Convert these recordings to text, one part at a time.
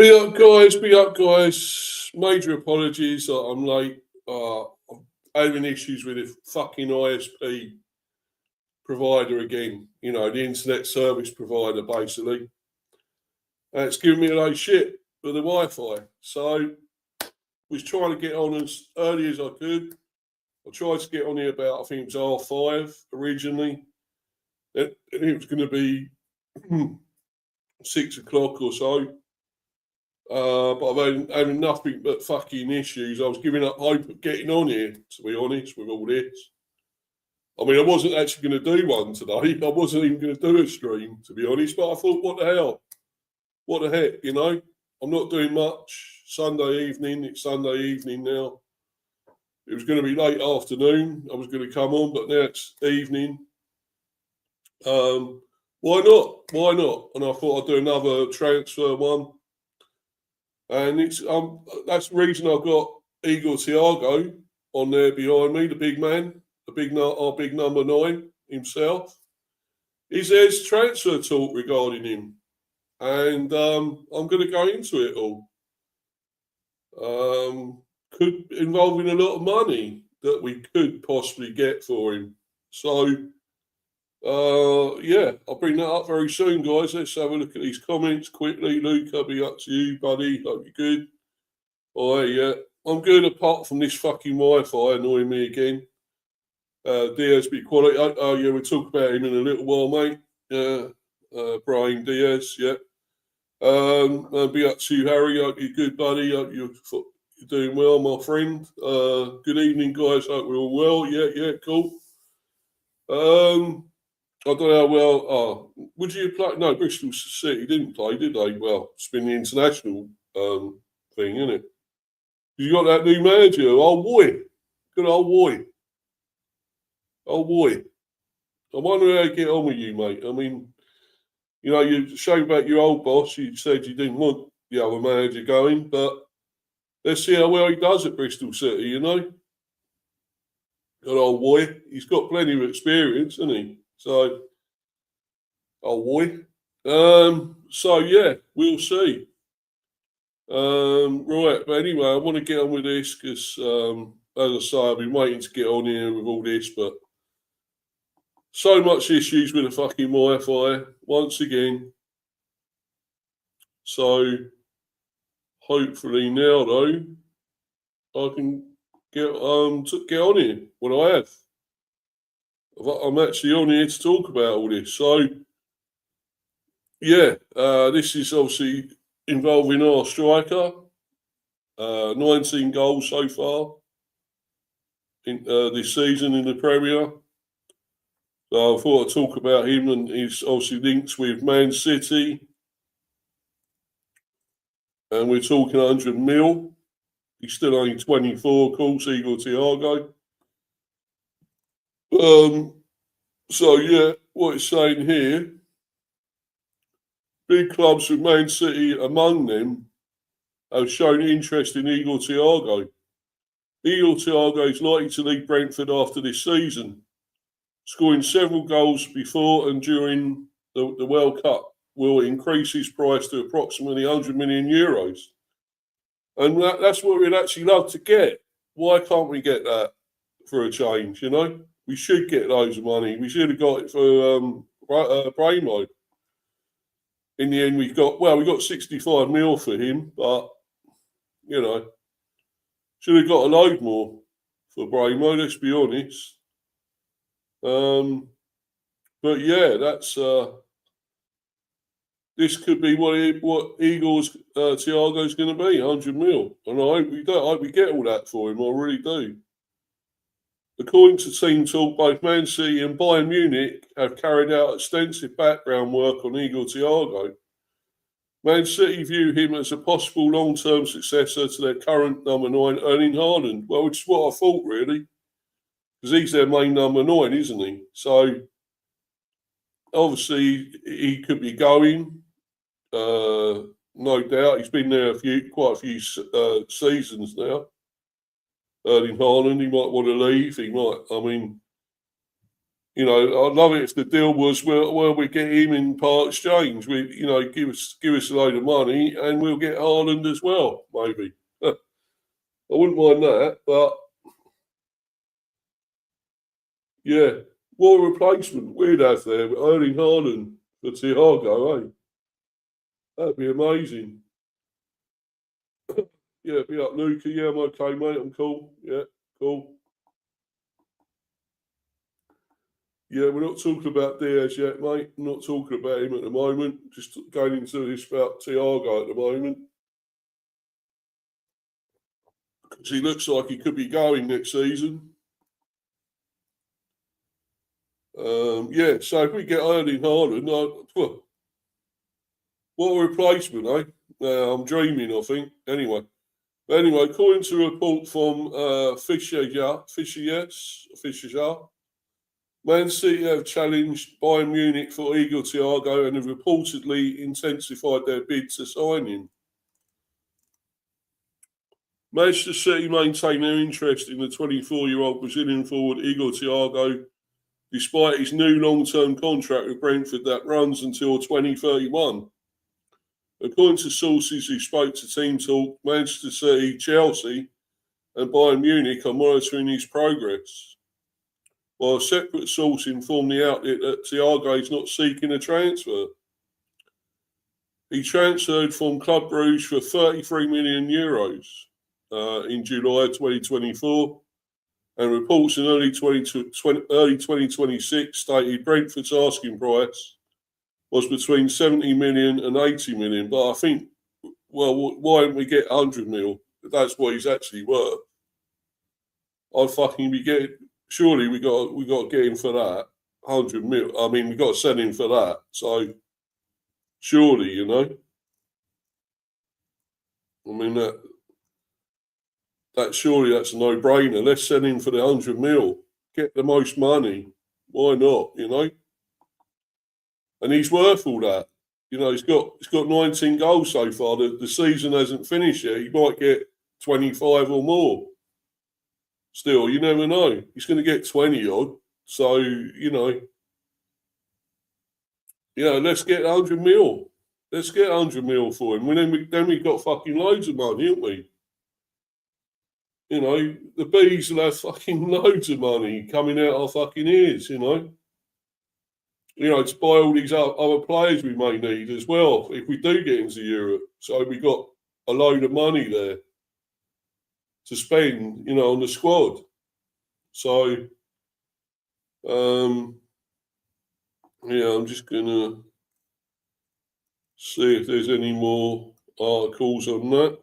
Big up, guys. Major apologies that I'm late. I'm having issues with the fucking ISP provider again. You know, the internet service provider, basically. And it's giving me a load of shit with the Wi-Fi. So, was trying to get on as early as I could. I tried to get on here about, I think it was 5:30 originally. It was going to be 6 o'clock or so. But I've having nothing but fucking issues. I was giving up hope of getting on here, to be honest, with all this. I mean, I wasn't actually going to do one today. I wasn't even going to do a stream, to be honest. But I thought, what the hell? What the heck, you know? I'm not doing much. Sunday evening. It's Sunday evening now. It was going to be late afternoon. I was going to come on, but now it's evening. Why not? Why not? And I thought I'd do another transfer one. And it's that's the reason I've got Igor Thiago on there behind me, the big man, our big number 9 himself. There's transfer talk regarding him, and I'm going to go into it all. Could involving a lot of money that we could possibly get for him. So, yeah, I'll bring that up very soon, guys. Let's have a look at these comments quickly. Luke, I'll be up to you, buddy. Hope you're good. Oh, yeah, I'm good apart from this fucking Wi-Fi annoying me again. Diaz, be quality. Oh, yeah, we'll talk about him in a little while, mate. Brahim Diaz, yeah. I'll be up to you, Harry. Hope you're good, buddy. Hope you're doing well, my friend. Good evening, guys. Hope we're all well. Yeah, cool. I don't know how well. Would you play? No, Bristol City didn't play, did they? Well, it's been the international thing, isn't it? You got that new manager, old boy. Good old boy. Old boy. I wonder how you get on with you, mate. I mean, you know, you showed about your old boss. You said you didn't want the other manager going, but let's see how well he does at Bristol City, you know? Good old boy. He's got plenty of experience, hasn't he? So, old boy. So, yeah, we'll see. Right, but anyway, I want to get on with this because, as I say, I've been waiting to get on here with all this, but so much issues with the fucking Wi-Fi once again. So, hopefully now, though, I can get on here when I have. I'm actually on here to talk about all this. So, yeah, this is obviously involving our striker. 19 goals so far in this season in the Premier. So I thought I'd talk about him, and he's obviously linked with Man City. And we're talking 100 mil. He's still only 24, of course, Igor Thiago. So, yeah, what it's saying here, big clubs with Man City among them have shown interest in Igor Thiago. Igor Thiago is likely to leave Brentford after this season, scoring several goals before and during the World Cup will increase his price to approximately 100 million euros. And that's what we'd actually love to get. Why can't we get that for a change, you know? We should get loads of money. We should have got it for Brahim. In the end, we got 65 mil for him, but, you know, should have got a load more for Brahim, let's be honest. But yeah, that's this could be what Igor's Thiago's going to be, 100 mil, and I hope we get all that for him. I really do. According to Team Talk, both Man City and Bayern Munich have carried out extensive background work on Igor Thiago. Man City view him as a possible long-term successor to their current number 9, Erling Haaland. Well, which is what I thought, really, because he's their main number 9, isn't he? So, obviously, he could be going. No doubt. He's been there quite a few seasons now. Erling Haaland, he might want to leave. He might, I mean, You know, I'd love it if the deal was, well, we get him in part exchange. Give us a load of money and we'll get Haaland as well, maybe. I wouldn't mind that, but yeah, what a replacement we'd have there, earning Haaland for Thiago, eh? That'd be amazing. Yeah, be up, Luca. Yeah, I'm okay, mate. I'm cool. Yeah, cool. Yeah, we're not talking about Diaz yet, mate. I'm not talking about him at the moment. Just going into this about Thiago at the moment. Because he looks like he could be going next season. Yeah, so if we get Erling Haaland, what a replacement, eh? I'm dreaming, I think. Anyway, according to a report from Fisher, Man City have challenged Bayern Munich for Igor Thiago and have reportedly intensified their bid to sign him. Manchester City maintain their interest in the 24-year-old Brazilian forward Igor Thiago, despite his new long-term contract with Brentford that runs until 2031. According to sources who spoke to Team Talk, Manchester City, Chelsea and Bayern Munich are monitoring his progress, while a separate source informed the outlet that Thiago is not seeking a transfer. He transferred from Club Brugge for €33 million in July 2024, and reports in early 2026 stated Brentford's asking price was between 70 million and 80 million. But I think, well, why don't we get 100 mil? That's what he's actually worth. I'd fucking be getting. Surely we got to get him for that 100 mil. I mean, we got to send him for that. So surely, I mean surely that's a no-brainer. Let's send him for the 100 mil. Get the most money. Why not? And he's worth all that. He's got 19 goals so far. The season hasn't finished yet. He might get 25 or more. Still, you never know. He's going to get 20 odd. So, let's get 100 mil. Let's get 100 mil for him. Then we've got fucking loads of money, haven't we? The bees will have fucking loads of money coming out our fucking ears, to buy all these other players we may need as well if we do get into Europe. So we got a load of money there to spend, on the squad. So, I'm just gonna see if there's any more articles on that.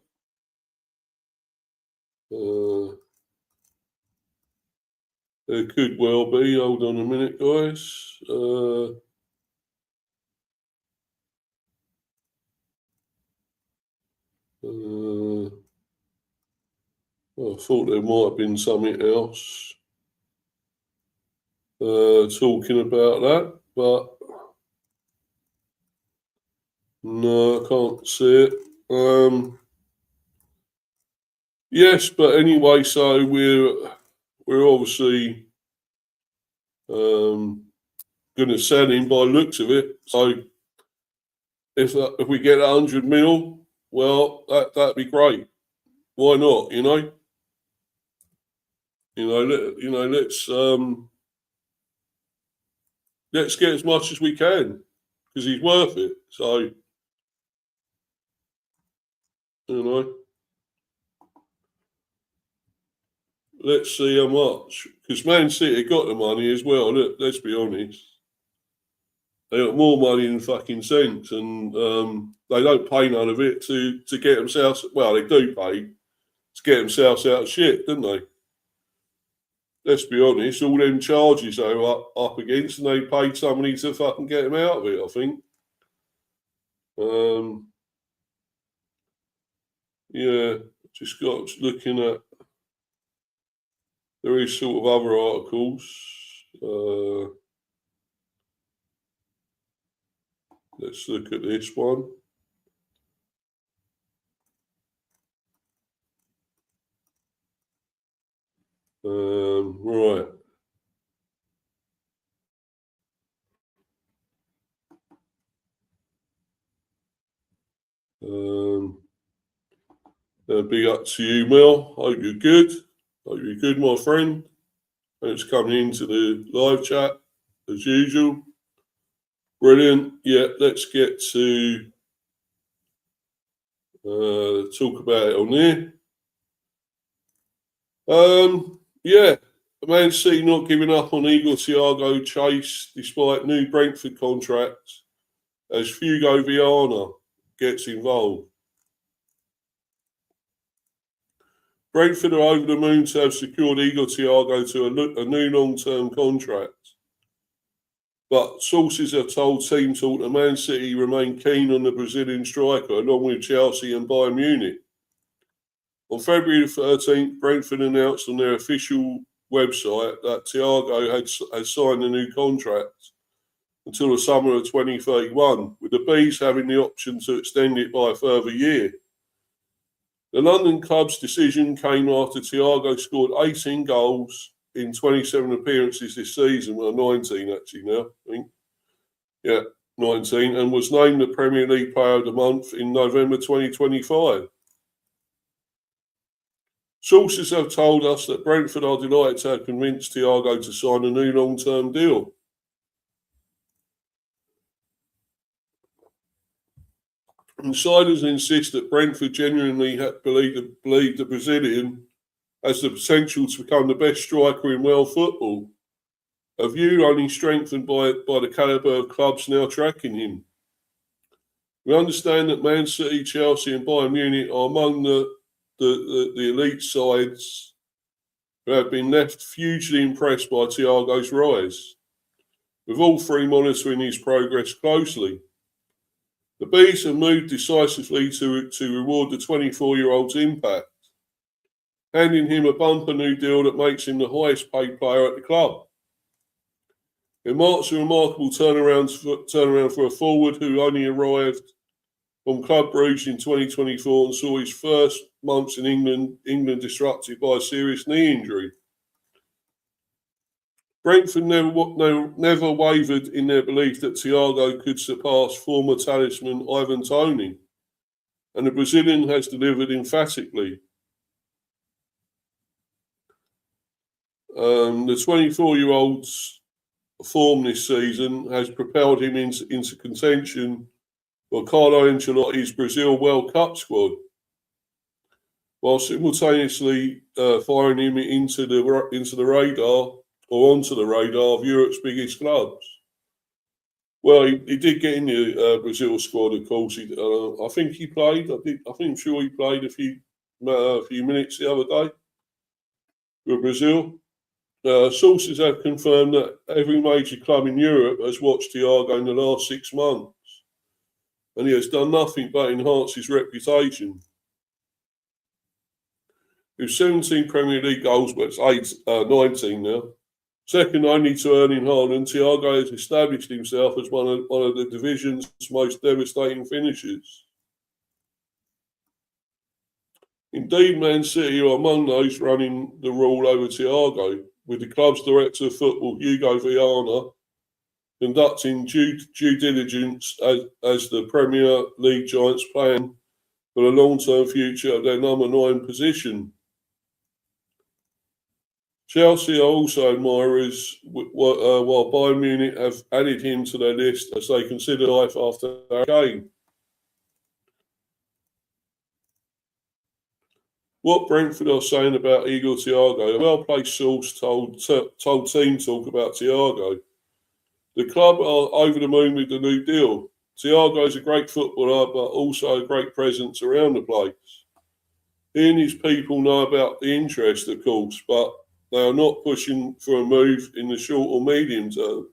There could well be. Hold on a minute, guys. I thought there might have been something else talking about that, but no, I can't see it. Yes, but anyway, so we're obviously going to sell him by looks of it. So if we get 100 mil, well, that'd be great. Why not? Let's get as much as we can because he's worth it. So let's see how much. Because Man City got the money as well. Look, let's be honest. They got more money than fucking sense, and they don't pay none of it to get themselves. Well, they do pay to get themselves out of shit, don't they? Let's be honest. All them charges they were up against, and they paid somebody to fucking get them out of it. I think. Yeah, just got looking at. There is sort of other articles. Let's look at this one. Right. Big up to you, Mel. Hope you're good. Hope you're good, my friend. Thanks for coming into the live chat, as usual. Brilliant. Yeah, let's get to talk about it on here. Yeah, Man City not giving up on Igor Thiago chase despite new Brentford contracts as Hugo Viana gets involved. Brentford are over the moon to have secured Igor Thiago to a new long-term contract. But sources have told Team Talk that Man City remain keen on the Brazilian striker along with Chelsea and Bayern Munich. On February 13th, Brentford announced on their official website that Thiago had signed a new contract until the summer of 2031, with the Bees having the option to extend it by a further year. The London club's decision came after Thiago scored 18 goals in 27 appearances this season, well, 19 actually now, I think. Yeah, 19, and was named the Premier League Player of the Month in November 2025. Sources have told us that Brentford are delighted to have convinced Thiago to sign a new long-term deal. Insiders insist that Brentford genuinely believe the Brazilian has the potential to become the best striker in world football, a view only strengthened by the calibre of clubs now tracking him. We understand that Man City, Chelsea and Bayern Munich are among the elite sides who have been left hugely impressed by Thiago's rise, with all three monitoring his progress closely. The Bees have moved decisively to reward the 24-year-old's impact, handing him a bumper new deal that makes him the highest paid player at the club. It marks a remarkable turnaround for a forward who only arrived from Club Brugge in 2024 and saw his first months in England disrupted by a serious knee injury. Brentford never wavered in their belief that Thiago could surpass former talisman Ivan Toney, and the Brazilian has delivered emphatically. The 24-year-old's form this season has propelled him into contention for Carlo Ancelotti's Brazil World Cup squad, while simultaneously firing him onto the radar of Europe's biggest clubs. Well, he did get in the Brazil squad, of course. I think he played. I'm sure he played a few minutes the other day for Brazil. Sources have confirmed that every major club in Europe has watched Thiago in the last 6 months, and he has done nothing but enhance his reputation. With 17 Premier League goals, but it's 19 now. Second only to Erling Haaland, Thiago has established himself as one of the division's most devastating finishers. Indeed, Man City are among those running the rule over Thiago, with the club's director of football, Hugo Viana, conducting due diligence as the Premier League giants plan for the long-term future of their number 9 position. Chelsea are also admirers, while Bayern Munich have added him to their list as they consider life after Kane. What Brentford are saying about Igor Thiago, a well-placed source told Team Talk about Thiago. The club are over the moon with the new deal. Thiago is a great footballer, but also a great presence around the place. He and his people know about the interest, of course, but they are not pushing for a move in the short or medium term.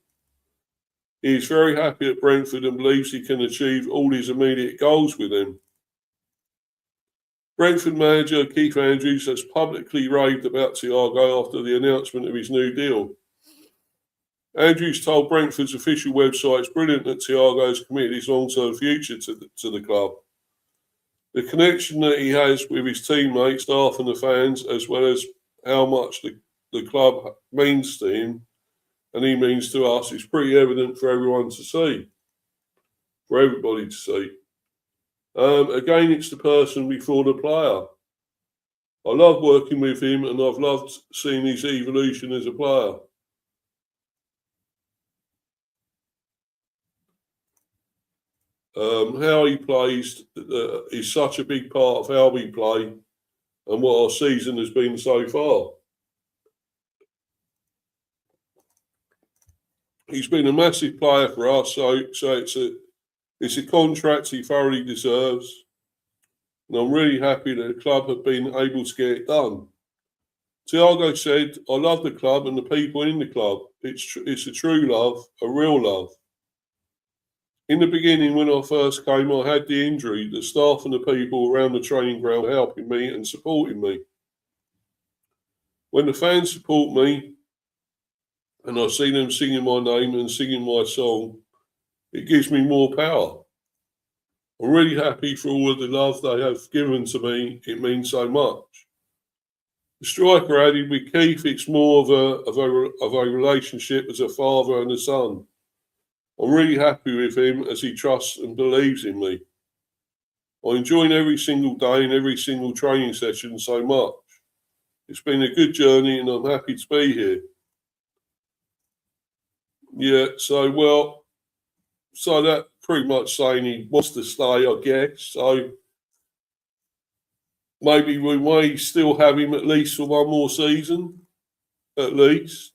He is very happy at Brentford and believes he can achieve all his immediate goals with them. Brentford manager Keith Andrews has publicly raved about Thiago after the announcement of his new deal. Andrews told Brentford's official website it's brilliant that Thiago has committed his long-term future to the club. The connection that he has with his teammates, staff and the fans, as well as how much the club means to him and he means to us, is pretty evident for everyone to see, for everybody to see. Again, it's the person before the player. I love working with him, and I've loved seeing his evolution as a player. How he plays is such a big part of how we play and what our season has been so far. He's been a massive player for us, so it's a contract he thoroughly deserves. And I'm really happy that the club have been able to get it done. Thiago said, I love the club and the people in the club. It's a true love, a real love. In the beginning, when I first came, I had the injury. The staff and the people around the training ground were helping me and supporting me. When the fans support me and I see them singing my name and singing my song, it gives me more power. I'm really happy for all of the love they have given to me. It means so much. The striker added, with Keith, it's more of a relationship as a father and a son. I'm really happy with him as he trusts and believes in me. I enjoy every single day and every single training session so much. It's been a good journey and I'm happy to be here. Yeah, so that pretty much saying he wants to stay, I guess. So maybe we may still have him at least for one more season, at least.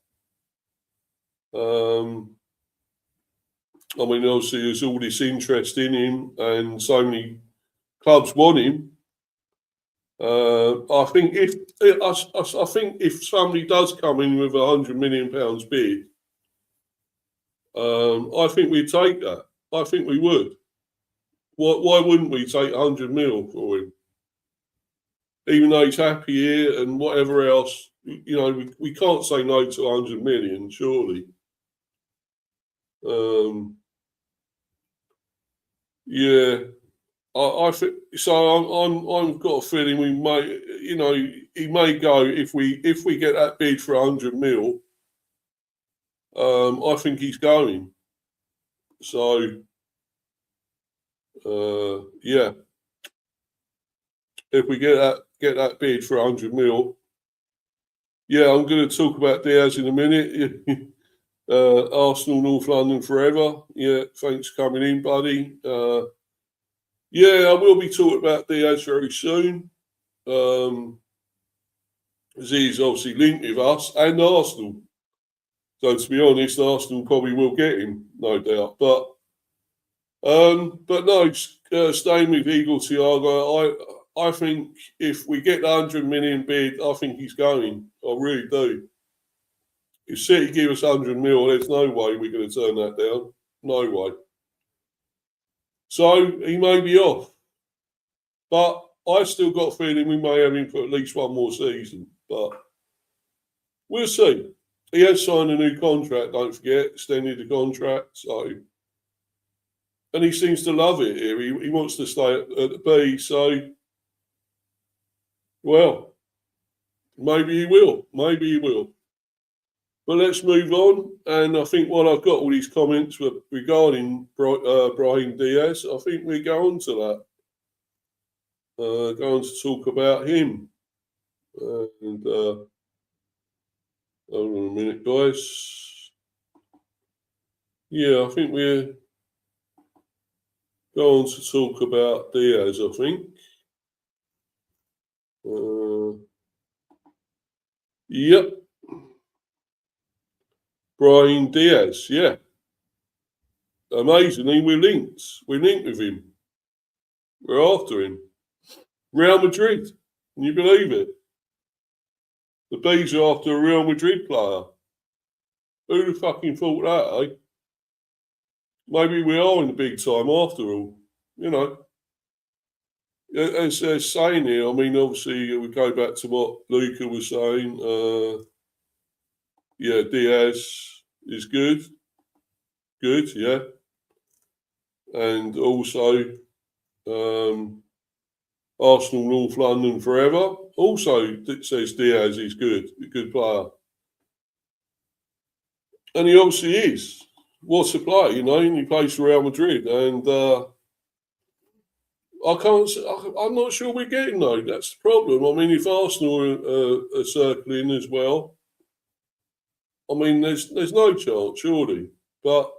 I mean, obviously, there's all this interest in him, and so many clubs want him. I think if somebody does come in with £100 million bid, I think we'd take that. I think we would. Why wouldn't we take 100 mil for him? Even though he's happy here and whatever else, you know, we can't say no to 100 million, surely. Yeah, I think so. I've got a feeling we may, you know, he may go if we get that bid for 100 mil. I think he's going. So, yeah, if we get that bid for 100 mil, yeah, I'm going to talk about Diaz in a minute. Arsenal, North London forever. Yeah, thanks for coming in, buddy. Yeah, I will be talking about Diaz very soon. As he's obviously linked with us and Arsenal. So to be honest, Arsenal probably will get him, no doubt. But no, staying with Eagle Thiago, I think if we get the 100 million bid, I think he's going. I really do. If City give us 100 mil, there's no way we're going to turn that down. No way. So he may be off. But I still got a feeling we may have him for at least one more season. But we'll see. He has signed a new contract, don't forget, extended the contract. So, and he seems to love it here. He wants to stay at the B. So, well, maybe he will. Maybe he will. But let's move on. And I think while I've got all these comments regarding Brahim Diaz, I think we go on to that. Go on to talk about him. And hold on a minute, guys. Yeah, I think we're going to talk about Diaz, I think. Yep. Brahim Diaz, yeah. Amazingly, we're linked. We're linked with him. We're after him. Real Madrid. Can you believe it? The Bees are after a Real Madrid player. Who the fucking thought that, eh? Maybe we are in the big time after all. You know. As they're saying here, I mean, obviously, we go back to what Luca was saying. Yeah, Diaz is good. Good, yeah. And also, Arsenal, North London forever. Also, it says Diaz is good, a good player. And he obviously is. What's the player, you know? He plays for Real Madrid. And I'm not sure we're getting though. That's the problem. I mean, if Arsenal are circling as well, I mean, there's no chance, surely. But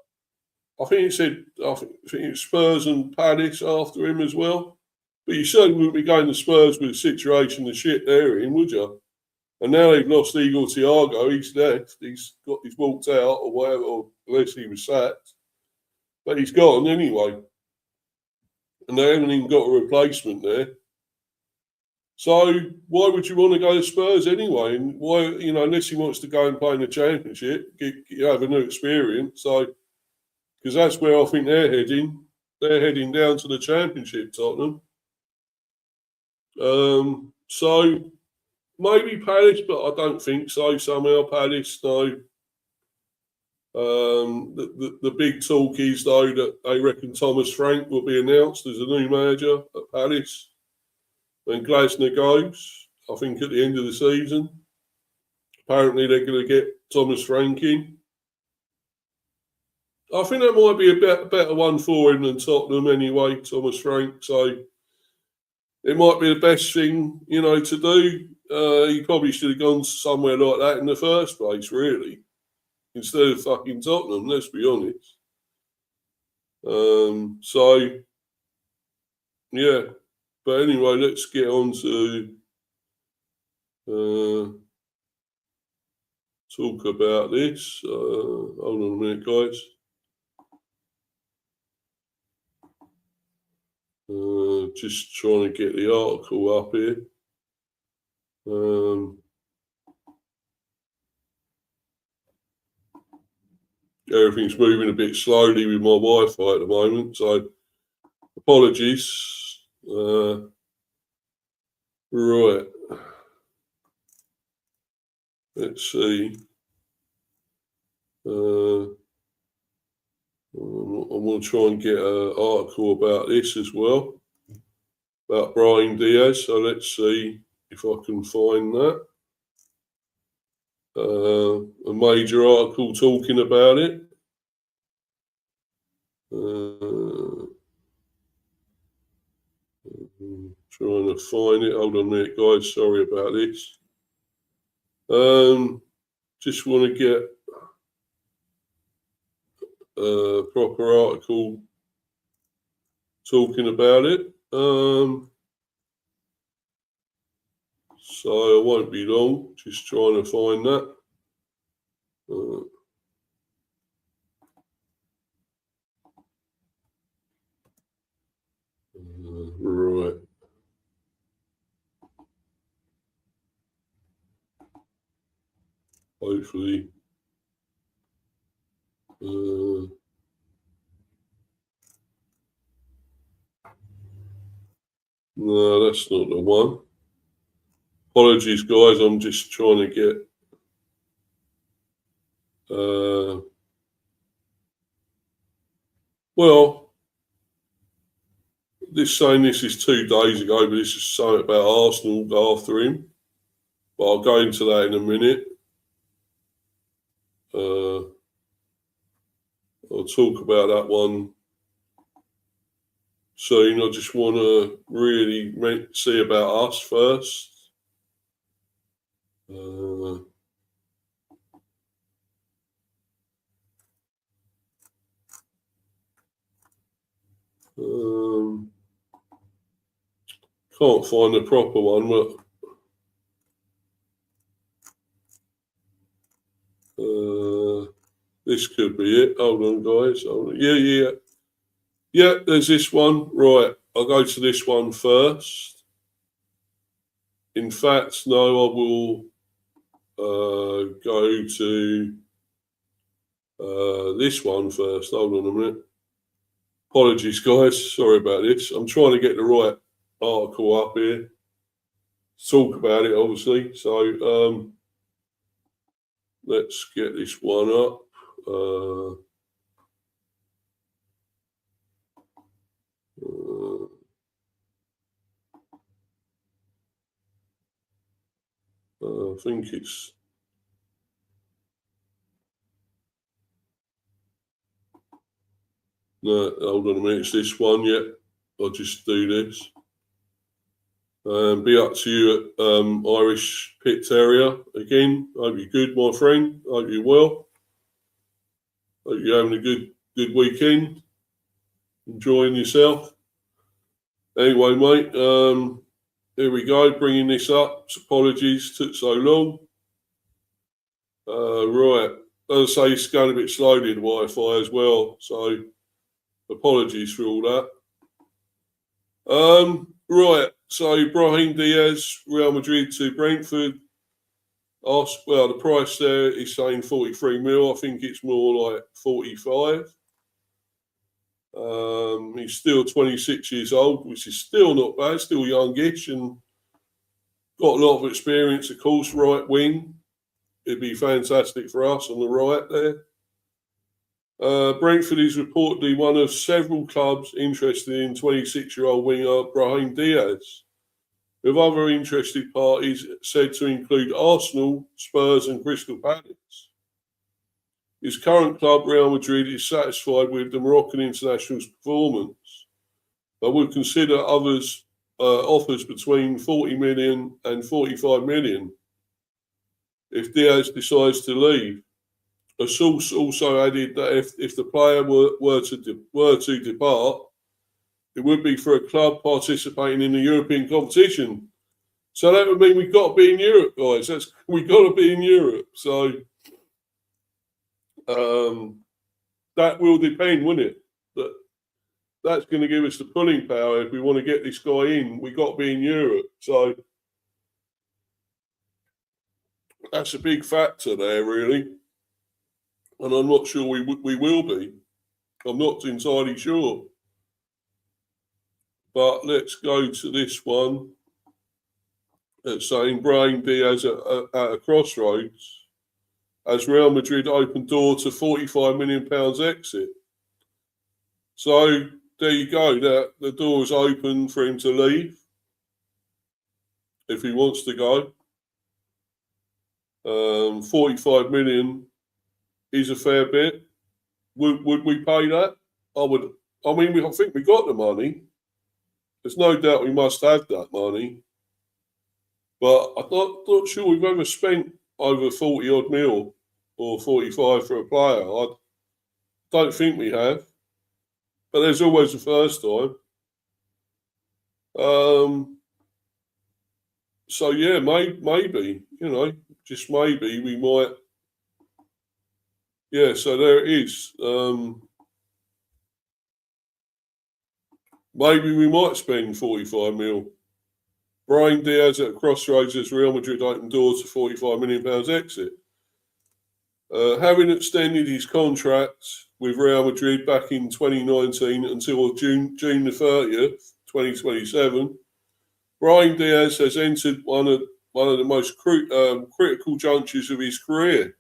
I think I think it's Spurs and Palace after him as well. But you certainly wouldn't be going to Spurs with the situation the shit they're in, would you? And now they've lost Igor Thiago. He's left. He's walked out or whatever, or unless he was sacked. But he's gone anyway. And they haven't even got a replacement there. So why would you want to go to Spurs anyway? And why, unless he wants to go and play in the Championship, have a new experience. So, because that's where I think they're heading. They're heading down to the Championship, Tottenham. So maybe Palace, but I don't think so. Somehow Palace, no. The big talk is though that they reckon Thomas Frank will be announced as a new manager at Palace when Glasner goes. I think at the end of the season. Apparently they're going to get Thomas Frank in. I think that might be a better one for him than Tottenham anyway, Thomas Frank. So it might be the best thing, to do. He probably should have gone somewhere like that in the first place, really, instead of fucking Tottenham, let's be honest. So, yeah. But anyway, let's get on to talk about this. Hold on a minute, guys. Just trying to get the article up here. Everything's moving a bit slowly with my Wi-Fi at the moment, so apologies. Right. Let's see. I'm going to try and get an article about this as well, about Brahim Diaz. So let's see if I can find that. A major article talking about it. Trying to find it. Hold on a minute, guys. Sorry about this. Just want to get a proper article talking about it. So I won't be long. Just trying to find that. Right. Hopefully. No, that's not the one. Apologies, guys. I'm just trying to get. Well, this saying this is 2 days ago, but this is something about Arsenal after him. But I'll go into that in a minute. I'll talk about that one soon. I just want to really see about us first. Can't find the proper one, but this could be it. Hold on, guys. Yeah, there's this one. Right, I'll go to this one first. In fact, no, I will go to this one first. Hold on a minute. Apologies, guys. Sorry about this. I'm trying to get the right article up here. Talk about it, obviously. So let's get this one up. I think it's. No, hold on a minute. It's this one, yeah. I'll just do this. Be up to you at Irish Pit Terrier again. Hope you're good, my friend. Hope you're well. Hope you're having a good weekend. Enjoying yourself. Anyway, mate, here we go. Bringing this up. Apologies, took so long. Right. As I say, it's going a bit slowly, the Wi-Fi as well. So, apologies for all that. Right. So, Brahim Diaz, Real Madrid to Brentford. The price there is saying 43 mil. I think it's more like 45. He's still 26 years old, which is still not bad, still youngish, and got a lot of experience, of course, right wing. It'd be fantastic for us on the right there. Brentford is reportedly one of several clubs interested in 26-year-old winger Brahim Diaz, with other interested parties said to include Arsenal, Spurs and Crystal Palace. His current club, Real Madrid, is satisfied with the Moroccan international's performance, but would consider others offers between 40 million and 45 million if Diaz decides to leave. A source also added that if the player were to depart, it would be for a club participating in the European competition. So that would mean we've got to be in Europe, guys. We've got to be in Europe. So that will depend, wouldn't it? That's going to give us the pulling power. If we want to get this guy in, we've got to be in Europe. So that's a big factor there, really. And I'm not sure we will be. I'm not entirely sure. But let's go to this one. It's saying Brahim Diaz at a crossroads as Real Madrid open door to £45 million exit. So there you go. The door is open for him to leave if he wants to go. 45 million is a fair bit. Would we pay that? I would. I mean, I think we got the money. There's no doubt we must have that money. But I'm not sure we've ever spent over 40 odd mil or 45 for a player. I don't think we have. But there's always the first time. So yeah, maybe, just maybe we might. Yeah, so there it is. Maybe we might spend 45 mil. Brahim Diaz at a crossroads as Real Madrid open doors to £45 million exit. Having extended his contract with Real Madrid back in 2019 until June the 30th, 2027, Brahim Diaz has entered one of the most critical junctures of his career.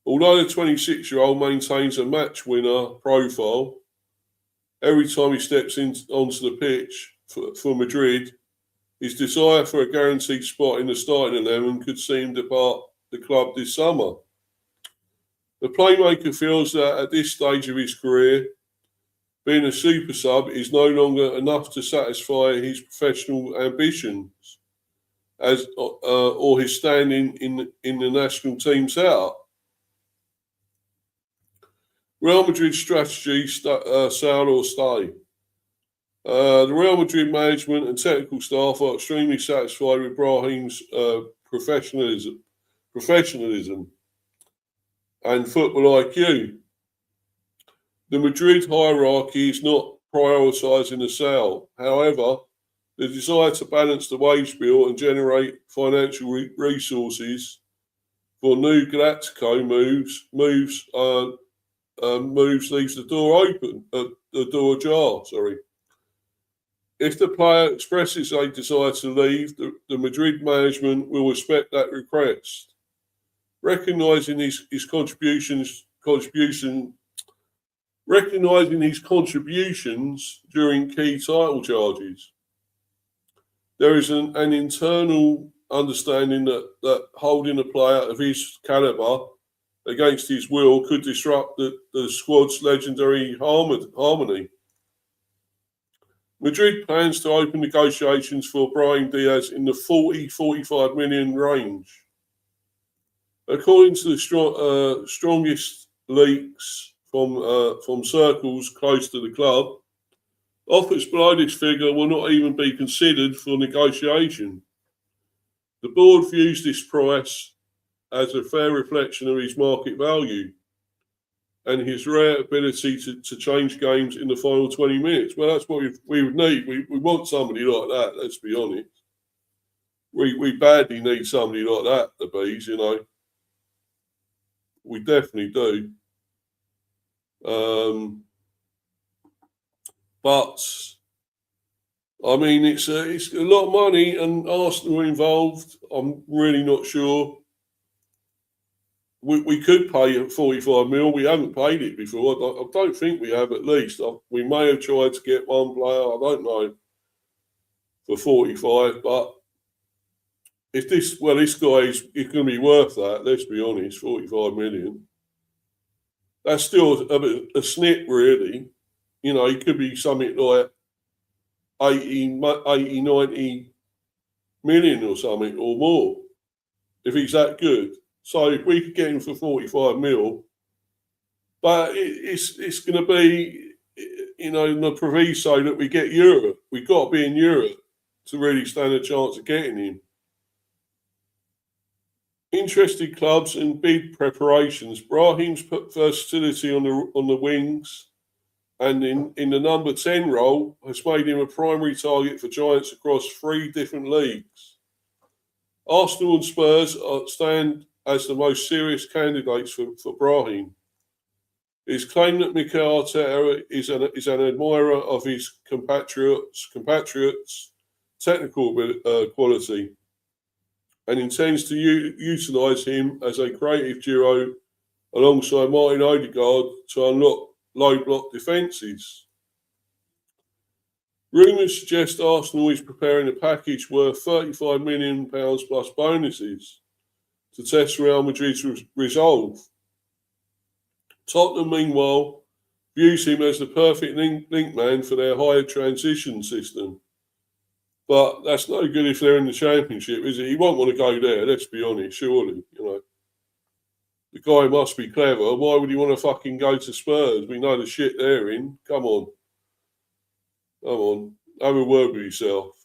Although the 26-year-old maintains a match winner profile, every time he steps onto the pitch for Madrid, his desire for a guaranteed spot in the starting 11 could see him depart the club this summer. The playmaker feels that at this stage of his career, being a super sub is no longer enough to satisfy his professional ambitions or his standing in the national team setup. Real Madrid's strategy, sell or stay. The Real Madrid management and technical staff are extremely satisfied with Brahim's professionalism and football IQ. The Madrid hierarchy is not prioritising the sale. However, the desire to balance the wage bill and generate financial resources for new Galactico moves leaves the door open, the door ajar. If the player expresses a desire to leave, the Madrid management will respect that request, recognising his contributions during key title charges. There is an internal understanding that holding a player of his calibre against his will could disrupt the squad's legendary harmony. Madrid plans to open negotiations for Brahim Diaz in the 40-45 million range. According to the strongest leaks from circles close to the club, offers below this figure will not even be considered for negotiation. The board views this price as a fair reflection of his market value and his rare ability to change games in the final 20 minutes. Well, that's what we would need. We want somebody like that, let's be honest. We badly need somebody like that, the Bees, you know. We definitely do. But I mean, it's a lot of money, and Arsenal are involved. I'm really not sure. We could pay 45 mil. We haven't paid it before. I don't think we have, at least. We may have tried to get one player, I don't know, for 45. But if this guy is going to be worth that, let's be honest, 45 million. That's still a snip, really. You know, he could be something like 80, 90 million or something, or more, if he's that good. So if we could get him for 45 mil, but it's going to be, you know, in the proviso that we get Europe. We've got to be in Europe to really stand a chance of getting him. Interested clubs and bid preparations. Brahim's versatility on the wings and in the number 10 role has made him a primary target for Giants across 3 different leagues. Arsenal and Spurs stand as the most serious candidates for Brahim. It's claimed that Mikel Arteta is an admirer of his compatriots' technical quality and intends to utilise him as a creative duo alongside Martin Odegaard to unlock low block defences. Rumours suggest Arsenal is preparing a package worth £35 million plus bonuses to test Real Madrid's resolve. Tottenham, meanwhile, views him as the perfect link man for their higher transition system. But that's no good if they're in the Championship, is it? He won't want to go there, let's be honest, surely. You know, the guy must be clever. Why would he want to fucking go to Spurs? We know the shit they're in. Come on. Have a word with yourself.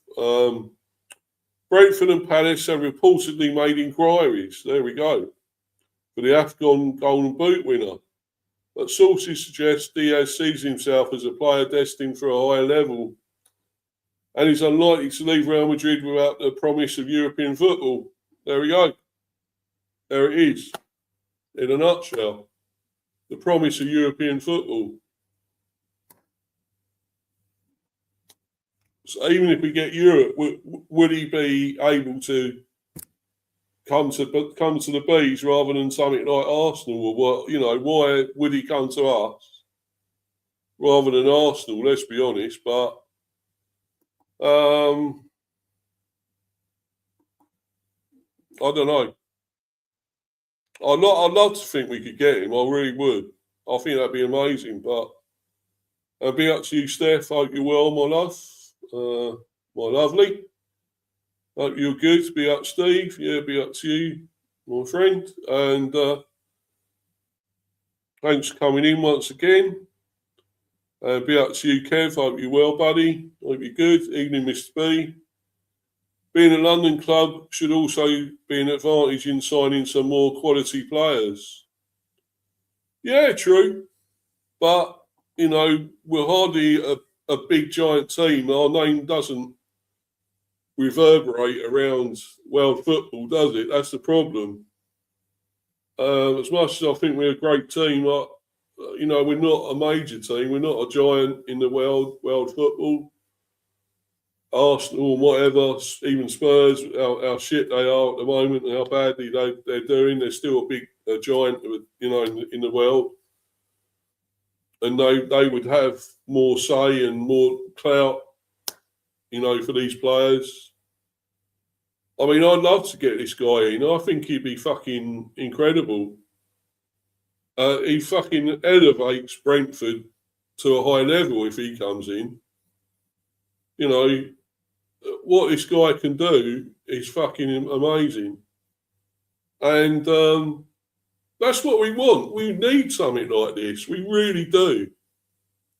Brentford and Palace have reportedly made inquiries. There we go. For the AFCON Golden Boot winner. But sources suggest Diaz sees himself as a player destined for a higher level and is unlikely to leave Real Madrid without the promise of European football. There we go. There it is. In a nutshell. The promise of European football. So even if we get Europe, would he be able to come to the Bees rather than something like Arsenal? Or what? You know, why would he come to us rather than Arsenal? Let's be honest. But I don't know. I'd love to think we could get him. I really would. I think that'd be amazing. But it'll be up to you, Steph. Hope you're well, my love. My lovely. Hope you're good. Be up, Steve. Yeah, be up to you, my friend. And thanks for coming in once again. Be up to you, Kev. Hope you're well, buddy. Hope you're good. Evening, Mr. B. Being a London club should also be an advantage in signing some more quality players. Yeah, true. But, you know, we're hardly a big, giant team. Our name doesn't reverberate around world football, does it? That's the problem. As much as I think we're a great team, you know, we're not a major team. We're not a giant in the world football. Arsenal and whatever, even Spurs, how shit they are at the moment and how badly they're doing. They're still a giant, you know, in the world. And they would have more say and more clout, you know, for these players. I mean, I'd love to get this guy in. I think he'd be fucking incredible. He fucking elevates Brentford to a high level if he comes in. You know, what this guy can do is fucking amazing. And that's what we want. We need something like this. We really do.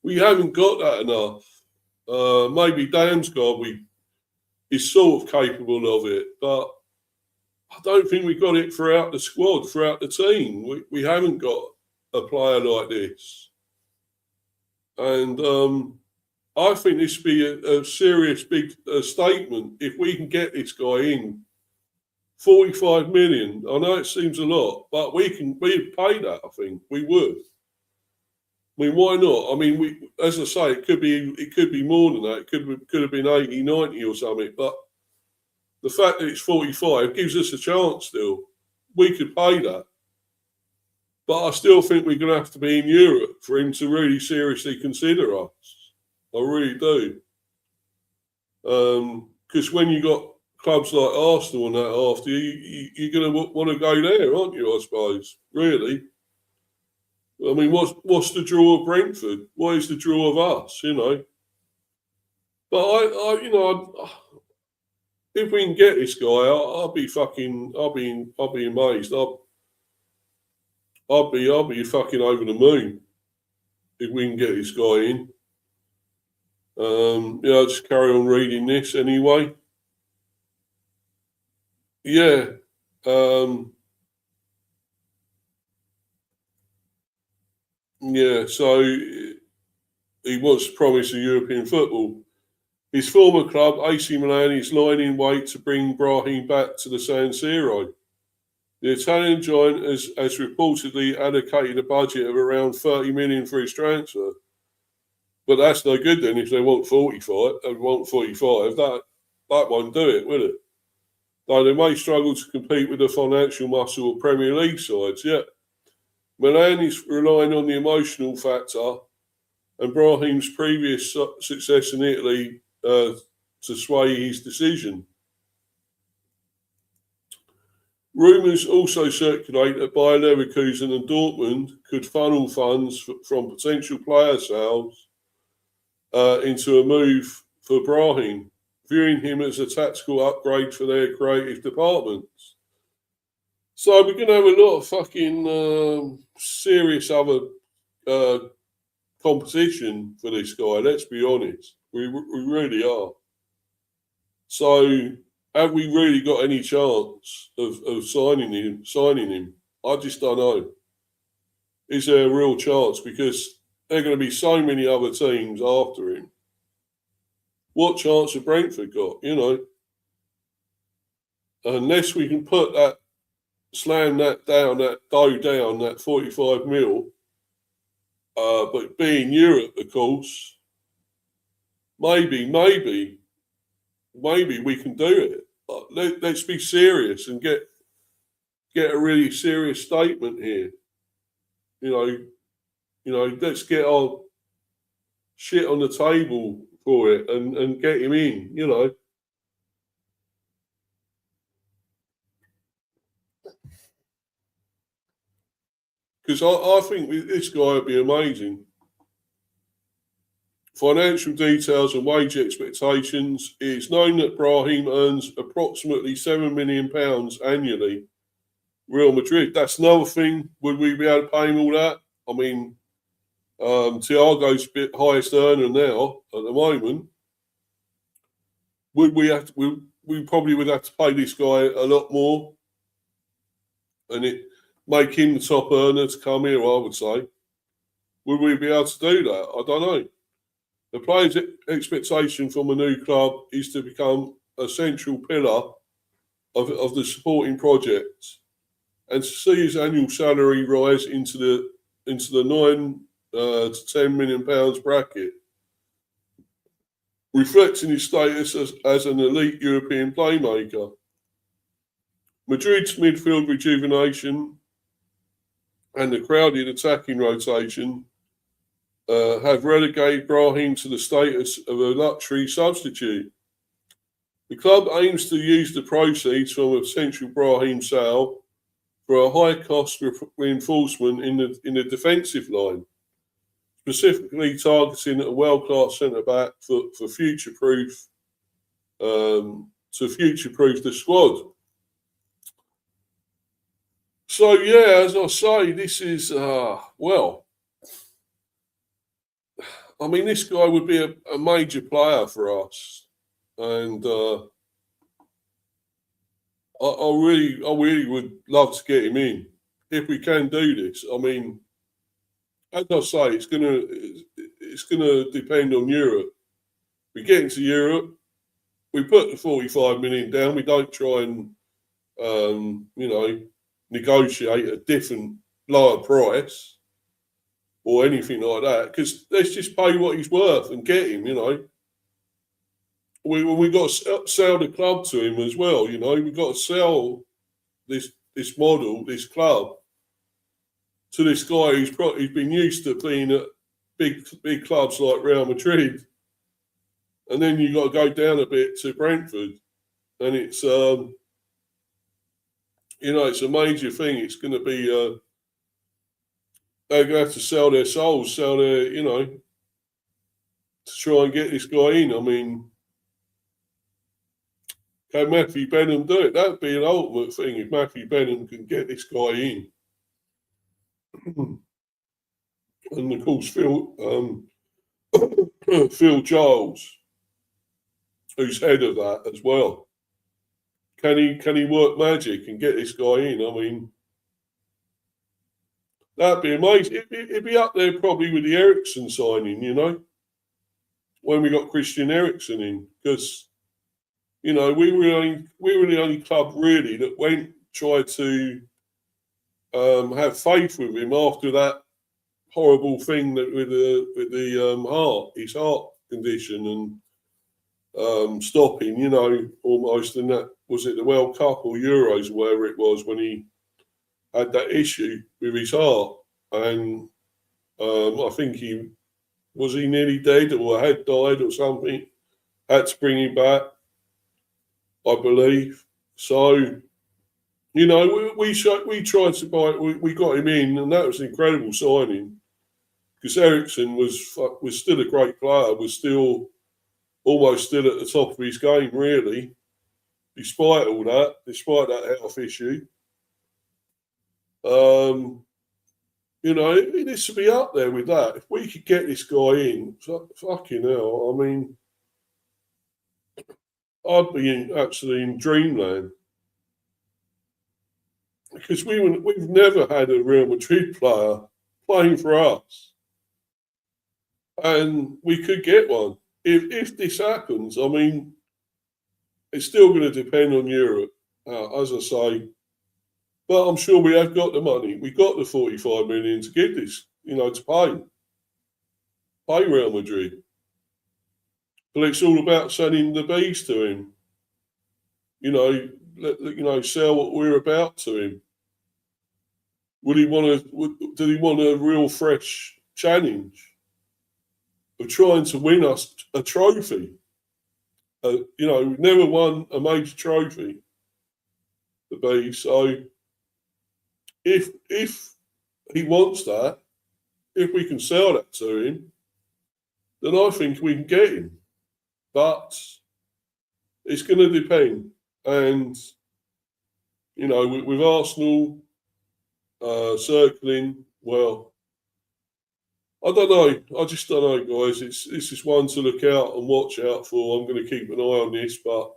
We haven't got that enough. Maybe Damsgaard is sort of capable of it, but I don't think we got it throughout the squad, throughout the team. We haven't got a player like this. And I think this would be a serious big statement if we can get this guy in. 45 million. I know it seems a lot, but we'd pay that, I think. We would. I mean, why not? I mean, as I say, it could be more than that. It could have been 80, 90 or something. But the fact that it's 45 gives us a chance still. We could pay that. But I still think we're going to have to be in Europe for him to really seriously consider us. I really do. Because when you got clubs like Arsenal and that after you, you're going to want to go there, aren't you, I suppose? Really? I mean, what's the draw of Brentford? What is the draw of us, you know? But if we can get this guy, I'll be amazed. I'll be fucking over the moon if we can get this guy in. I'll just carry on reading this anyway. Yeah. So he wants to promise a European football. His former club, AC Milan, is lying in wait to bring Brahim back to the San Siro. The Italian giant has reportedly allocated a budget of around 30 million for his transfer. But that's no good then if they want 45. They want 45. That won't do it, will it? Though they may struggle to compete with the financial muscle of Premier League sides, yeah. Milan is relying on the emotional factor and Brahim's previous success in Italy to sway his decision. Rumours also circulate that Bayer Leverkusen and Dortmund could funnel funds from potential player sales into a move for Brahim, viewing him as a tactical upgrade for their creative departments. So we're going to have a lot of fucking serious other competition for this guy, let's be honest. We really are. So have we really got any chance of signing him? I just don't know. Is there a real chance? Because there are going to be so many other teams after him. What chance have Brentford got, you know? Unless we can slam that down, that 45 mil, but being Europe, of course, maybe we can do it. Let's be serious and get a really serious statement here. You know, let's get our shit on the table for it and get him in, you know. Because I think this guy would be amazing. Financial details and wage expectations. It's known that Brahim earns approximately £7 million annually. Real Madrid. That's another thing. Would we be able to pay him all that? I mean, Thiago's highest earner now at the moment. Would we have to? We probably would have to pay this guy a lot more, and it make him the top earner to come here. I would say. Would we be able to do that? I don't know. The player's expectation from a new club is to become a central pillar of the supporting project, and to see his annual salary rise into the £9 to £10 million bracket, reflecting his status as an elite European playmaker. Madrid's midfield rejuvenation and the crowded attacking rotation have relegated Brahim to the status of a luxury substitute. The club aims to use the proceeds from a potential Brahim sale for a high-cost reinforcement in the defensive line. specifically targeting a world-class centre-back for future-proof, to future-proof the squad. So, yeah, as I say, this is, well, I mean, this guy would be a major player for us. And I really would love to get him in if we can do this. I mean, as I say, it's gonna depend on Europe. We get into Europe, we put the 45 million down. We don't try and negotiate a different lower price or anything like that, because let's just pay what he's worth and get him. We got to sell the club to him as well. We've got to sell this model, this club, to this guy who's been used to being at big clubs like Real Madrid, and then you got to go down a bit to Brentford, and it's it's a major thing. It's going to be they're going to have to sell their souls, sell their to try and get this guy in. I mean, can Matthew Benham do it? That'd be an ultimate thing if Matthew Benham can get this guy in. And of course, Phil Giles, who's head of that as well. Can he work magic and get this guy in? I mean, that'd be amazing. It'd be up there probably with the Eriksen signing, when we got Christian Eriksen in, because we were the only club really that tried to have faith with him after that horrible thing that with the his heart condition and stopping, almost. And that was it, the World Cup or Euros, or wherever it was, when he had that issue with his heart, and I think he nearly dead or had died or something. Had to bring him back, I believe. So, we tried to buy. We got him in, and that was an incredible signing, because Eriksen was still a great player, was still almost still at the top of his game, really, despite all that, despite that health issue. It needs to be up there with that. If we could get this guy in, fucking hell, I mean, I'd be absolutely in dreamland. Because we've never had a Real Madrid player playing for us. And we could get one. If this happens, I mean, it's still going to depend on Europe, as I say. But I'm sure we have got the money. We've got the 45 million to get this, to pay Real Madrid. But it's all about sending the bees to him. Sell what we're about to him. Did he want a real fresh challenge of trying to win us a trophy? We've never won a major trophy. The bees. So if he wants that, if we can sell that to him, then I think we can get him. But it's going to depend. And, with Arsenal circling, well, I don't know. I just don't know, guys. This is one to look out and watch out for. I'm going to keep an eye on this, but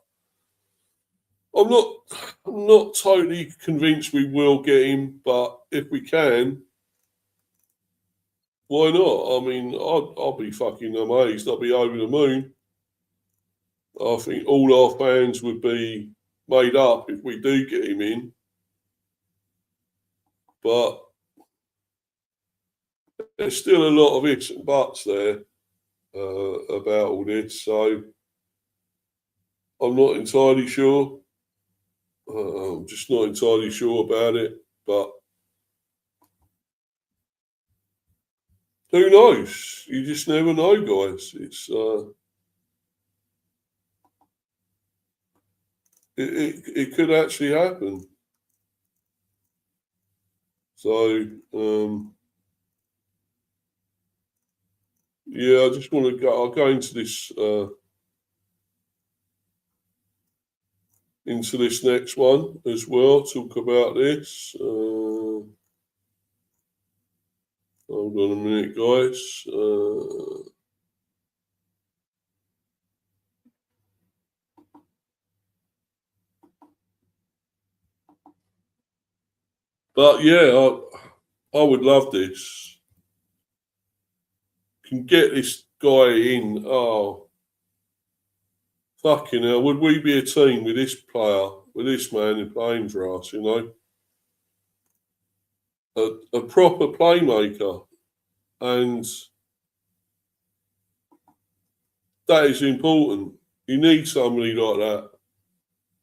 I'm not totally convinced we will get him. But if we can, why not? I mean, I'll be fucking amazed. I'll be over the moon. I think all our fans would be made up if we do get him in. But there's still a lot of ifs and buts there about all this. So I'm not entirely sure. I'm just not entirely sure about it. But who knows? You just never know, guys. It's it could actually happen. So Yeah, I just want to go. I'll go into this next one as well. Talk about this. Hold on a minute, guys. But yeah, I would love this. Can get this guy in. Oh, fucking hell. Would we be a team with this player, with this man playing for us, you know? A proper playmaker. And that is important. You need somebody like that.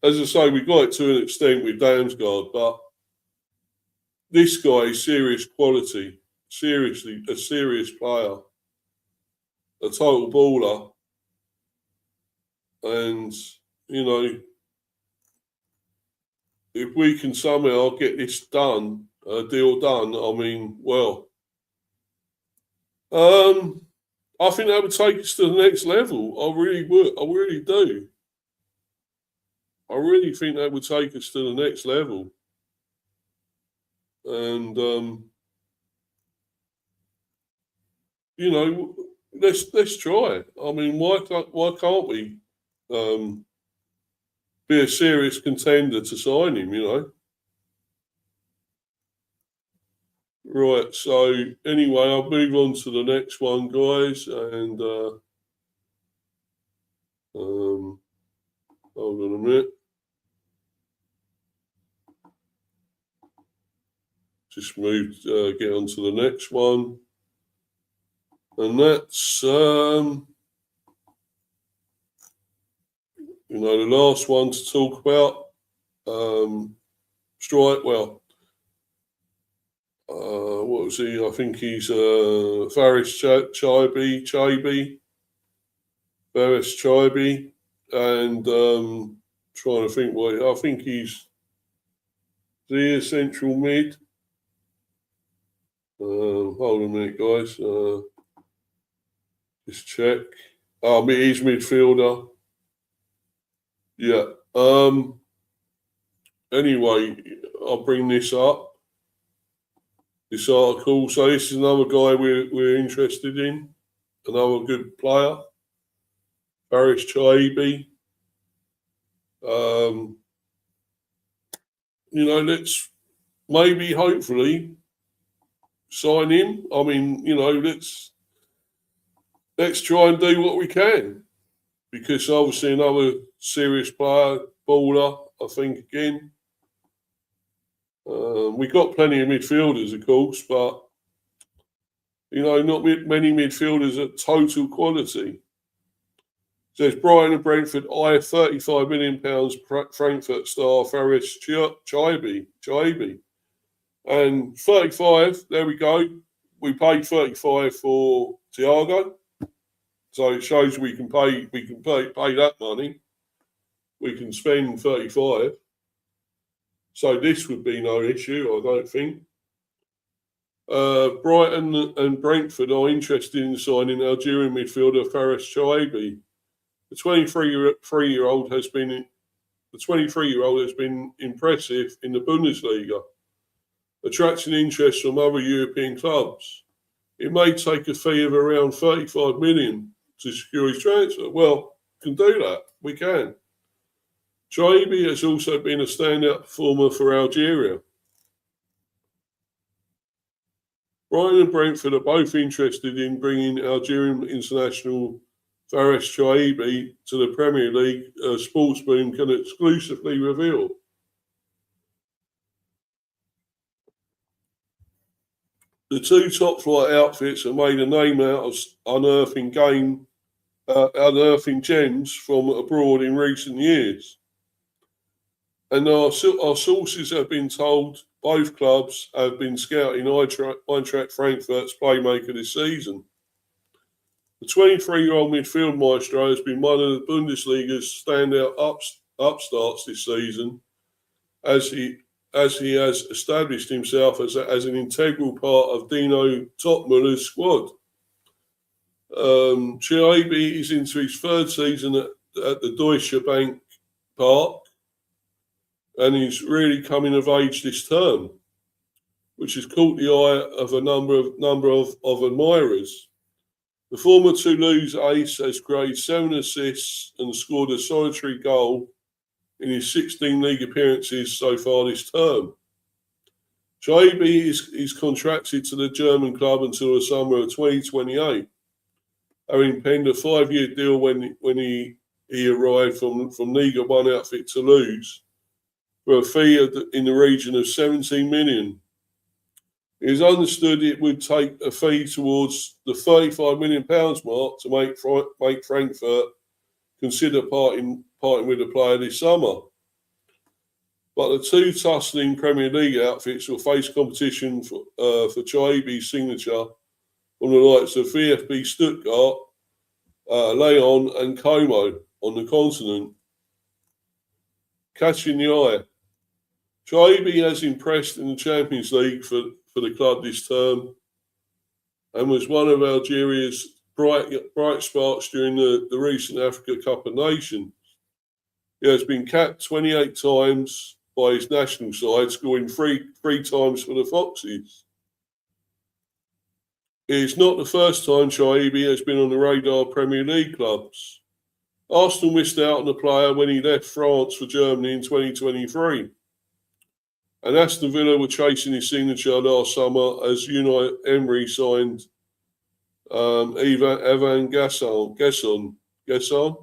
As I say, we got it to an extent with Damsgaard, but this guy is serious quality. Seriously, a serious player. A total baller. And, you know, if we can somehow get this done, deal done, I mean, well, I think that would take us to the next level. I really would. I really do. I really think that would take us to the next level. And you know, let's try it. I mean, why can't we be a serious contender to sign him? You know. Right. So anyway, I'll move on to the next one, guys, and hold on a minute. Just move. Get on to the next one. And that's, you know, the last one to talk about. What was he? I think he's Faris Chaibi. Faris Chaibi. And trying to think what, I think he's the central mid. Hold on a minute, guys. Just check. He's midfielder. Yeah. Anyway, I'll bring this up. This article. So this is another guy we're interested in. Another good player. Faris Chaibi. You know, let's maybe hopefully sign him. I mean, you know, let's try and do what we can, because obviously another serious player, baller, I think, again. We got plenty of midfielders, of course, but, you know, not many midfielders at total quality. Says Brighton and Brentford eye £35 million Frankfurt star Faris Chaibi. And 35, there we go. We paid 35 for Thiago. So it shows we can pay that money. We can spend 35. So this would be no issue, I don't think. Brighton and Brentford are interested in signing Algerian midfielder Faris Chaibi. The 23-year-old has been impressive in the Bundesliga, attracting interest from other European clubs. It may take a fee of around 35 million to secure his transfer. Well, can do that. We can. Chaibi has also been a standout performer for Algeria. Brighton and Brentford are both interested in bringing Algerian international Faris Chaibi to the Premier League. Sports Boom can exclusively reveal. The two top-flight outfits have made a name out of unearthing gems from abroad in recent years. And our sources have been told both clubs have been scouting Eintracht Frankfurt's playmaker this season. The 23-year-old midfield maestro has been one of the Bundesliga's standout upstarts this season, as he has established himself as an integral part of Dino Topmüller's squad. Chaibi is into his third season at the Deutsche Bank Park, and he's really coming of age this term, which has caught the eye of a number of admirers. The former Toulouse ace has created 7 assists and scored a solitary goal in his 16 league appearances so far this term. Chaibi is contracted to the German club until the summer of 2028, having penned a 5-year deal when he arrived from Liga 1 outfit Toulouse for a fee in the region of 17 million. It is understood it would take a fee towards the £35 million mark to make Frankfurt consider parting with the player this summer. But the two tussling Premier League outfits will face competition for Chaibi's signature from the likes of VfB Stuttgart, Lyon and Como on the continent. Catching the eye. Chaibi has impressed in the Champions League for the club this term and was one of Algeria's bright sparks during the recent Africa Cup of Nations. He has been capped 28 times by his national side, scoring three times for the Foxes. It is not the first time Chaibi has been on the radar of Premier League clubs. Arsenal missed out on the player when he left France for Germany in 2023. And Aston Villa were chasing his signature last summer as Unai Emery signed Evan Gesson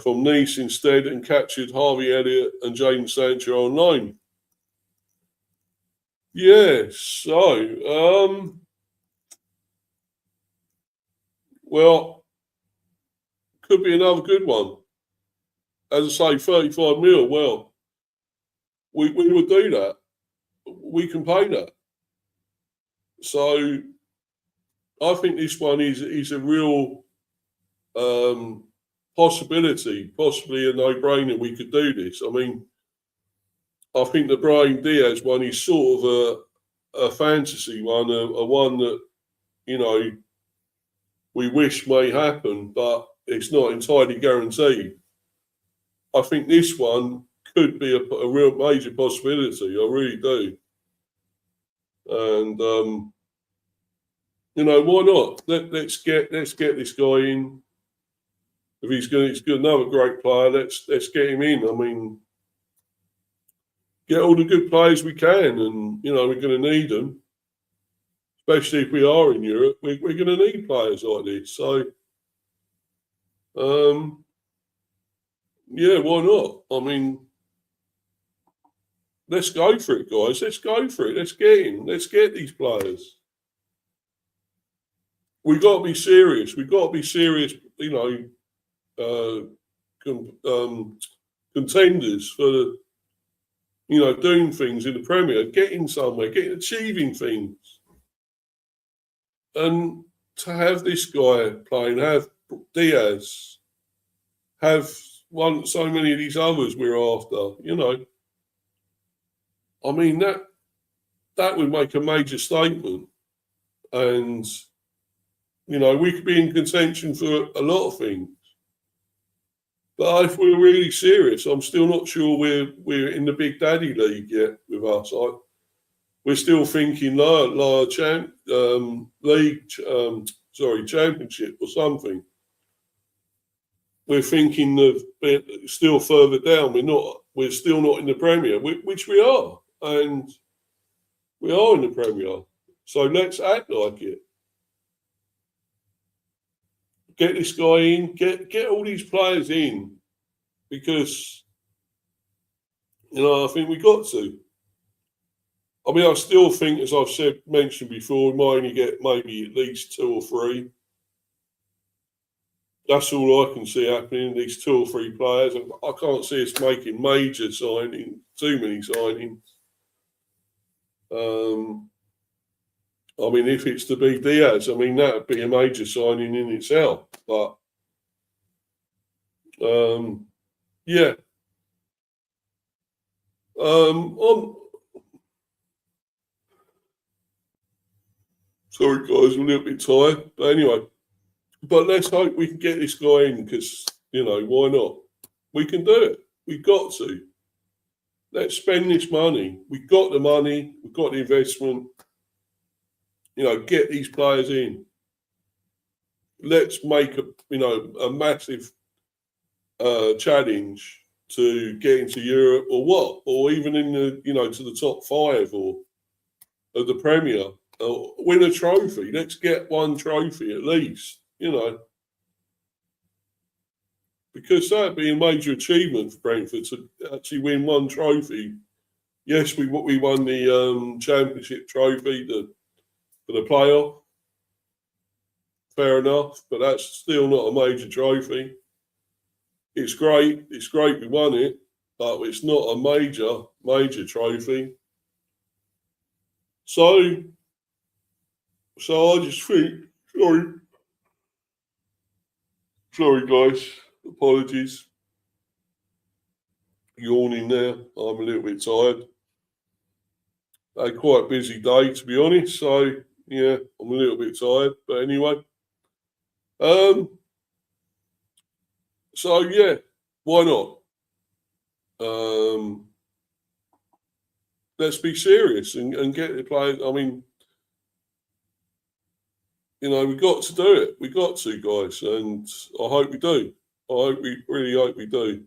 from Nice instead and captured Harvey Elliott and Jadon Sancho on loan. Yes, so, well, could be another good one. As I say, 35 mil, well, we would do that. We can pay that. So I think this one is a real possibility, possibly a no-brainer. We could do this. I mean, I think the Brahim Diaz one is sort of a fantasy one, a one that, you know, we wish may happen, but it's not entirely guaranteed. I think this one could be a real major possibility. I really do. And you know, why not? Let's get this guy in. If he's good, another great player. Let's get him in. I mean, get all the good players we can, and you know we're going to need them, especially if we are in Europe. We're going to need players like this. So, yeah, why not? I mean, let's go for it, guys. Let's go for it. Let's get in. Let's get these players. We've got to be serious. We've got to be serious, you know, contenders for, you know, doing things in the Premier, getting somewhere, achieving things. And to have this guy playing, have Diaz, have so many of these others we're after, you know. I mean, that would make a major statement. And, you know, we could be in contention for a lot of things. But if we're really serious, I'm still not sure we're in the Big Daddy League yet with us. We're still thinking lower championship or something. We're thinking of still further down. We're still not in the Premier, which we are, and we are in the Premier. So let's act like it. Get this guy in. Get all these players in, because you know I think we got to. I mean, I still think, as I've mentioned before, we might only get maybe at least 2 or 3. That's all I can see happening, these 2 or 3 players. I can't see us making too many signings. I mean, if it's to be Diaz, I mean, that would be a major signing in itself. But, yeah. Sorry, guys, I'm a little bit tired. But anyway, but let's hope we can get this guy in because, why not? We can do it. We've got to. Let's spend this money. We've got the money. We've got the investment. Get these players in. Let's make a massive challenge to get into Europe or what, or even in the to the top 5 or of the Premier. Win a trophy. Let's get one trophy at least. Because that'd be a major achievement for Brentford to actually win one trophy. Yes, we won the Championship trophy for the playoff. Fair enough, but that's still not a major trophy. It's great. It's great we won it, but it's not a major trophy. So I just think, sorry guys, apologies. Yawning now. I'm a little bit tired. Had quite a busy day, to be honest. So yeah, I'm a little bit tired. But anyway, so yeah, why not? Let's be serious and get the players. I mean, we've got to do it. We've got to, guys, and I hope we do. Really hope we do.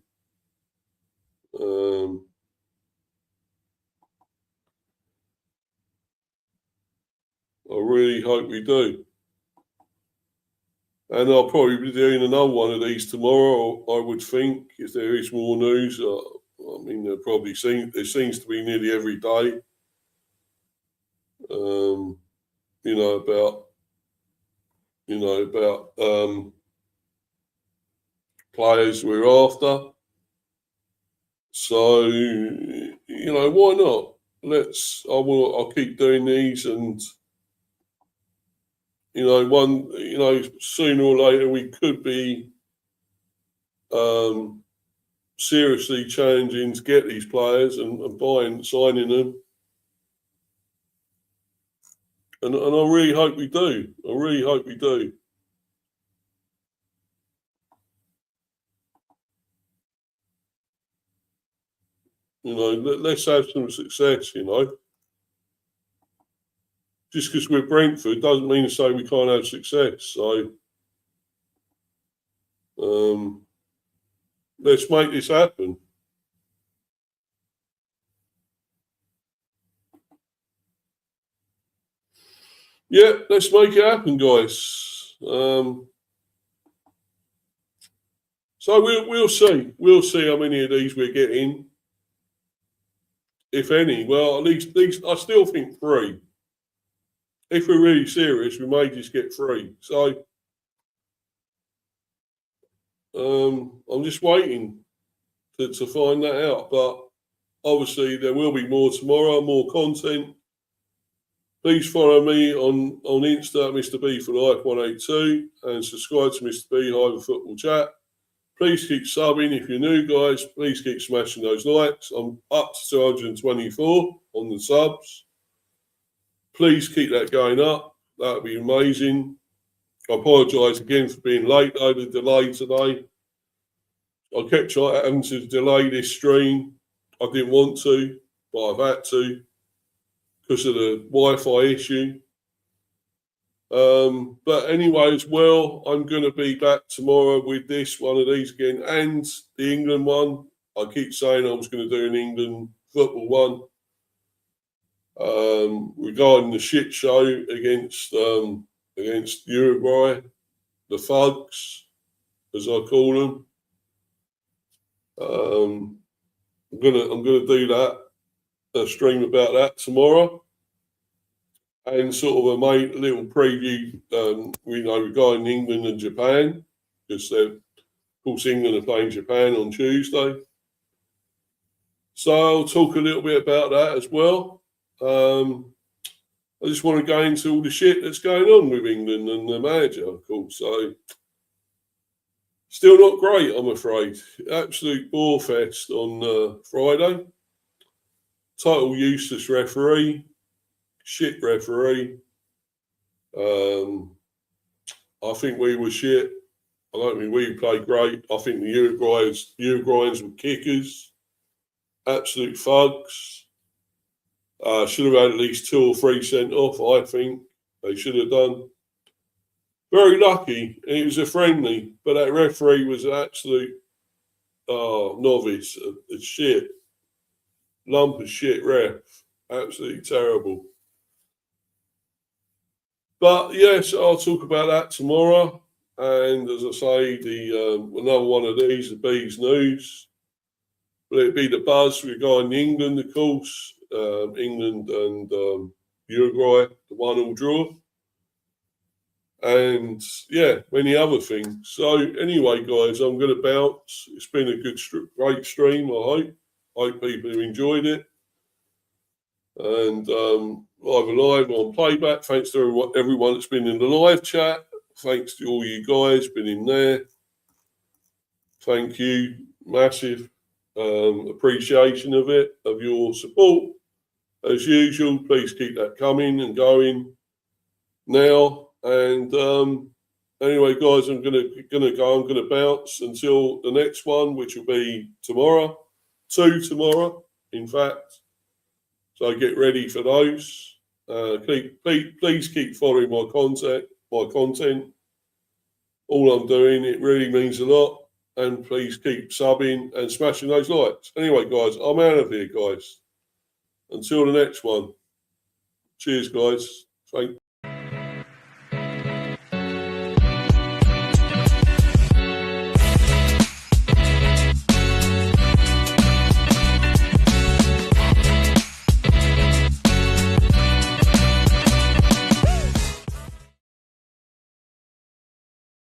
I really hope we do. And I'll probably be doing another one of these tomorrow, I would think, if there is more news. I mean, there seems to be nearly every day, about players we're after. So, why not? I'll keep doing these and, sooner or later we could be seriously challenging to get these players and signing them. And I really hope we do. I really hope we do. Let's have some success, Just because we're Brentford doesn't mean to say we can't have success. So let's make this happen. Yeah, let's make it happen, guys. So we'll see. We'll see how many of these we're getting, if any. Well, at least these. I still think 3. If we're really serious, we may just get 3. So I'm just waiting to find that out. But obviously, there will be more tomorrow, more content. Please follow me on Insta, Mr. B for Life 182, and subscribe to Mr. B Hyper Football Chat. Please keep subbing. If you're new, guys, please keep smashing those likes. I'm up to 224 on the subs. Please keep that going up. That would be amazing. I apologise again for being late over the delay today. I kept having to delay this stream. I didn't want to, but I've had to because of the Wi-Fi issue. But anyway, as well, I'm going to be back tomorrow with one of these again, and the England one. I keep saying I was going to do an England football one regarding the shit show against Uruguay, the thugs, as I call them. I'm gonna do that, a stream about that tomorrow. And sort of a little preview, regarding England and Japan, because of course England are playing Japan on Tuesday. So I'll talk a little bit about that as well. I just want to go into all the shit that's going on with England and the manager, of course. So still not great, I'm afraid. Absolute bore fest on Friday. Total useless referee. Shit referee. I think we were shit. I don't think we played great. I think the Uruguayans were kickers, absolute thugs. Should have had at least 2 or 3 sent off, I think. They should have done. Very lucky. It was a friendly, but that referee was an absolute novice. A shit. Lump of shit ref. Absolutely terrible. But yes, I'll talk about that tomorrow. And as I say, another one of these, the Bees News. Will it be the buzz regarding England, of course? England and Uruguay, the 1-1 draw. And yeah, many other things. So anyway, guys, I'm going to bounce. It's been a great stream, I hope people have enjoyed it. And either live or on playback, thanks to everyone that's been in the live chat. Thanks to all you guys been in there. Thank you. Massive appreciation of it, of your support. As usual, please keep that coming and going now. And anyway, guys, I'm gonna go. I'm gonna bounce until the next one, which will be tomorrow. 2 tomorrow, in fact. So get ready for those. Please keep following my content. All I'm doing, it really means a lot. And please keep subbing and smashing those likes. Anyway, guys, I'm out of here, guys. Until the next one. Cheers, guys. Thank